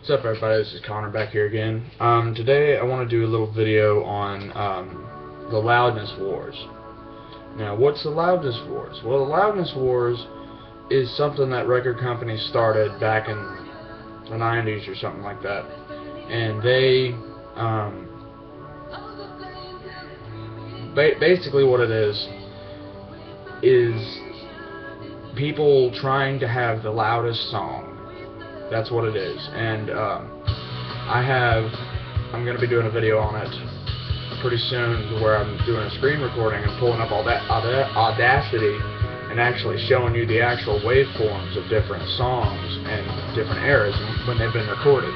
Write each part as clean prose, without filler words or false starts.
What's up, everybody? This is Connor back here again. Today I want to do a little video on the Loudness Wars. Now, what's the Loudness Wars? Well, the Loudness Wars is something that record companies started back in the 90s or something like that. And they, basically what it is people trying to have the loudest song. That's what it is. And I'm going to be doing a video on it pretty soon where I'm doing a screen recording and pulling up all that Audacity and actually showing you the actual waveforms of different songs and different eras when they've been recorded.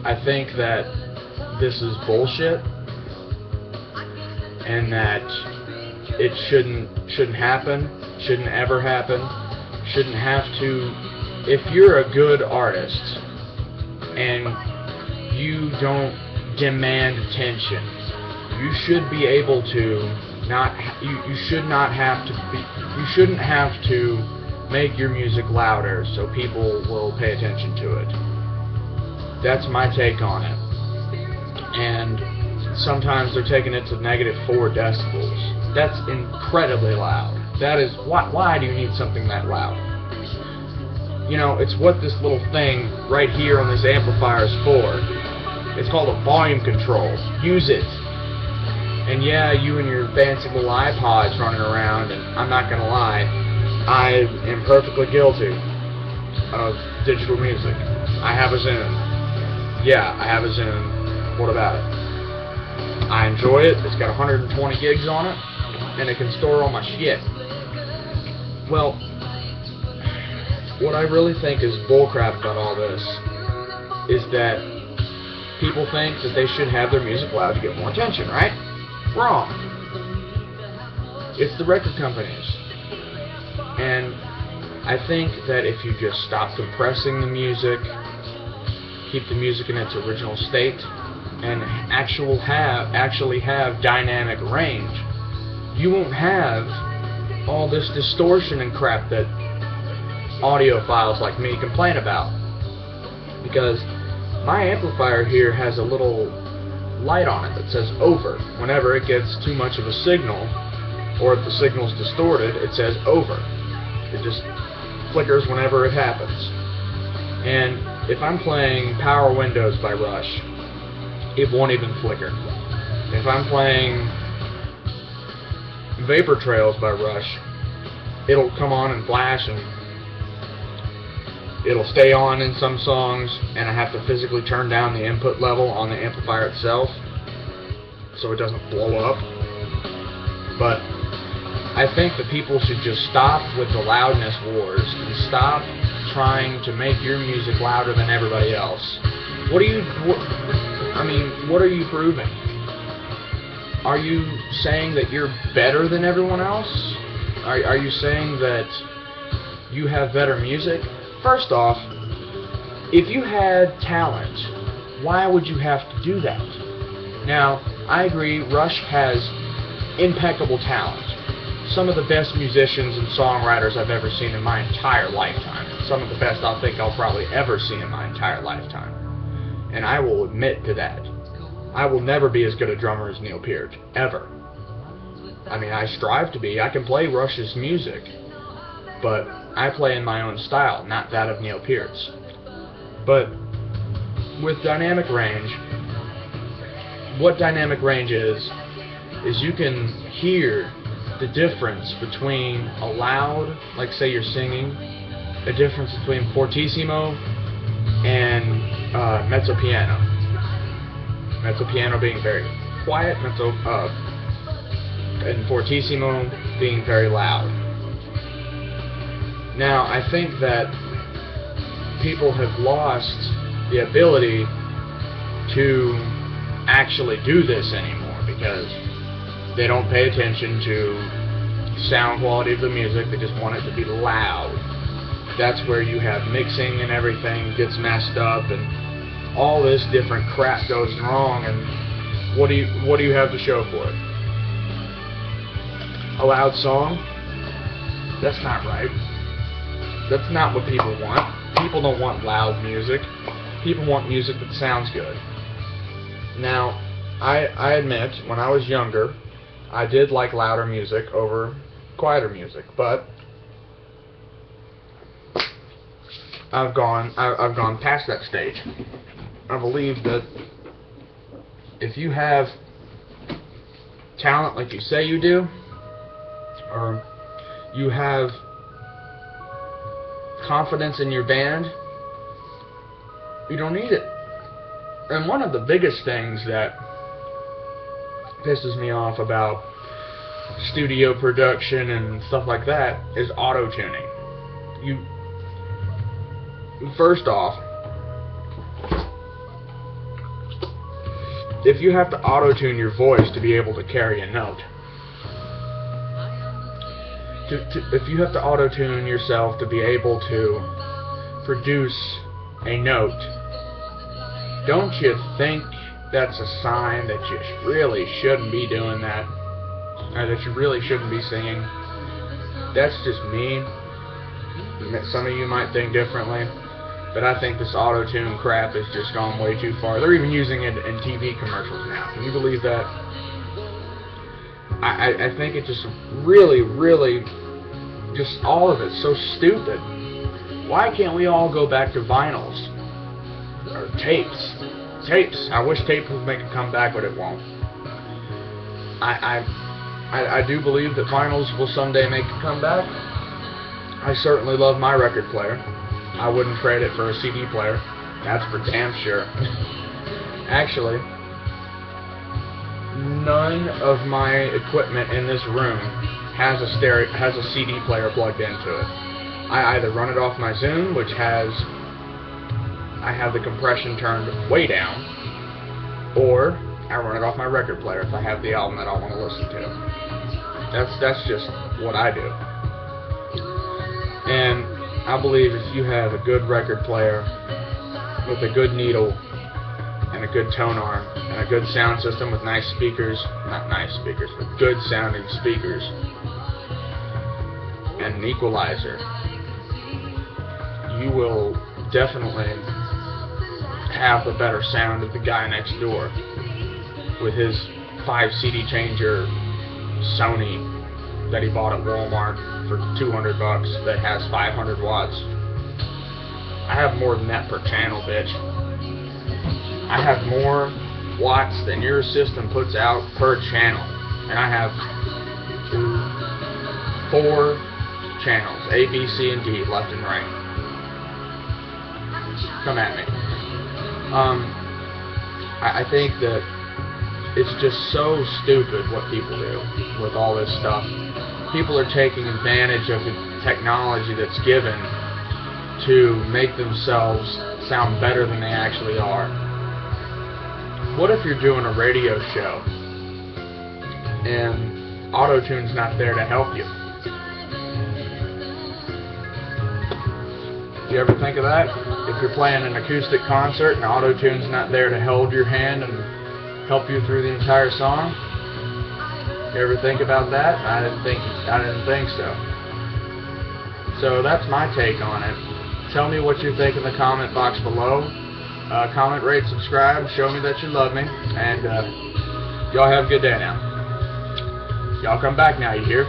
I think that this is bullshit and that it shouldn't happen, shouldn't ever happen. Shouldn't have to. If you're a good artist and you don't demand attention, you should be able to you shouldn't have to make your music louder so people will pay attention to it. That's my take on it. And sometimes they're taking it to -4 decibels. That's incredibly loud. That is, why do you need something that loud? You know, it's what this little thing right here on this amplifier is for. It's called a volume control. Use it. And yeah, you and your fancy little iPods running around, and I'm not gonna lie, I am perfectly guilty of digital music. I have a Zune. Yeah, I have a Zune. What about it? I enjoy it. It's got 120 gigs on it, and it can store all my shit. Well, what I really think is bullcrap about all this is that people think that they should have their music loud to get more attention, right? Wrong. It's the record companies. And I think that if you just stop compressing the music, keep the music in its original state, and actually have dynamic range, you won't have all this distortion and crap that audiophiles like me complain about. Because my amplifier here has a little light on it that says over. Whenever it gets too much of a signal, or if the signal's distorted, it says over. It just flickers whenever it happens. And if I'm playing Power Windows by Rush, it won't even flicker. If I'm playing Vapor Trails by Rush, it'll come on and flash, and it'll stay on in some songs, and I have to physically turn down the input level on the amplifier itself so it doesn't blow up. But I think that people should just stop with the loudness wars and stop trying to make your music louder than everybody else. What are you proving? Are you saying that you're better than everyone else? Are you saying that you have better music? First off, if you had talent, why would you have to do that? Now, I agree, Rush has impeccable talent. Some of the best musicians and songwriters I've ever seen in my entire lifetime. Some of the best I think I'll probably ever see in my entire lifetime. And I will admit to that. I will never be as good a drummer as Neil Peart, ever. I mean, I strive to be. I can play Rush's music, but I play in my own style, not that of Neil Peart's. But with dynamic range, what dynamic range is you can hear the difference between a loud, like say you're singing, a difference between fortissimo and mezzo piano. Mezzo piano being very quiet, and fortissimo being very loud. Now, I think that people have lost the ability to actually do this anymore because they don't pay attention to sound quality of the music. They just want it to be loud. That's where you have mixing and everything gets messed up, and all this different crap goes wrong. And what do you have to show for it? A loud song? That's not right. That's not what people want. People don't want loud music. People want music that sounds good. Now, I admit, when I was younger, I did like louder music over quieter music, but I've gone past that stage. I believe that if you have talent like you say you do, or you have confidence in your band, you don't need it. And one of the biggest things that pisses me off about studio production and stuff like that is auto-tuning. First off, if you have to auto-tune your voice to be able to carry a note, if you have to auto-tune yourself to be able to produce a note, don't you think that's a sign that you really shouldn't be doing that? Or that you really shouldn't be singing? That's just me. Some of you might think differently, but I think this auto-tune crap has just gone way too far. They're even using it in TV commercials now. Can you believe that? I think it just really, just all of it's so stupid. Why can't we all go back to vinyls? Or tapes? Tapes. I wish tape would make a comeback, but it won't. I do believe that vinyls will someday make a comeback. I certainly love my record player. I wouldn't trade it for a CD player. That's for damn sure. Actually, none of my equipment in this room has a CD player plugged into it. I either run it off my Zoom, which I have the compression turned way down, or I run it off my record player if I have the album that I want to listen to. That's just what I do. And I believe if you have a good record player with a good needle and a good tone arm and a good sound system with nice speakers, not nice speakers, but good sounding speakers, and an equalizer, you will definitely have the better sound of the guy next door with his 5 CD changer Sony that he bought at Walmart for $200 that has 500 watts. I have more than that per channel, bitch. I have more watts than your system puts out per channel, and I have 4 channels, A, B, C, and D, left and right. Come at me. I think that it's just so stupid what people do with all this stuff. People are taking advantage of the technology that's given to make themselves sound better than they actually are. What if you're doing a radio show and auto-tune's not there to help you? Do you ever think of that? If you're playing an acoustic concert and auto-tune's not there to hold your hand and help you through the entire song? You ever think about that? I didn't think so. So that's my take on it. Tell me what you think in the comment box below. Comment, rate, subscribe, show me that you love me, and y'all have a good day now. Y'all come back now, you hear?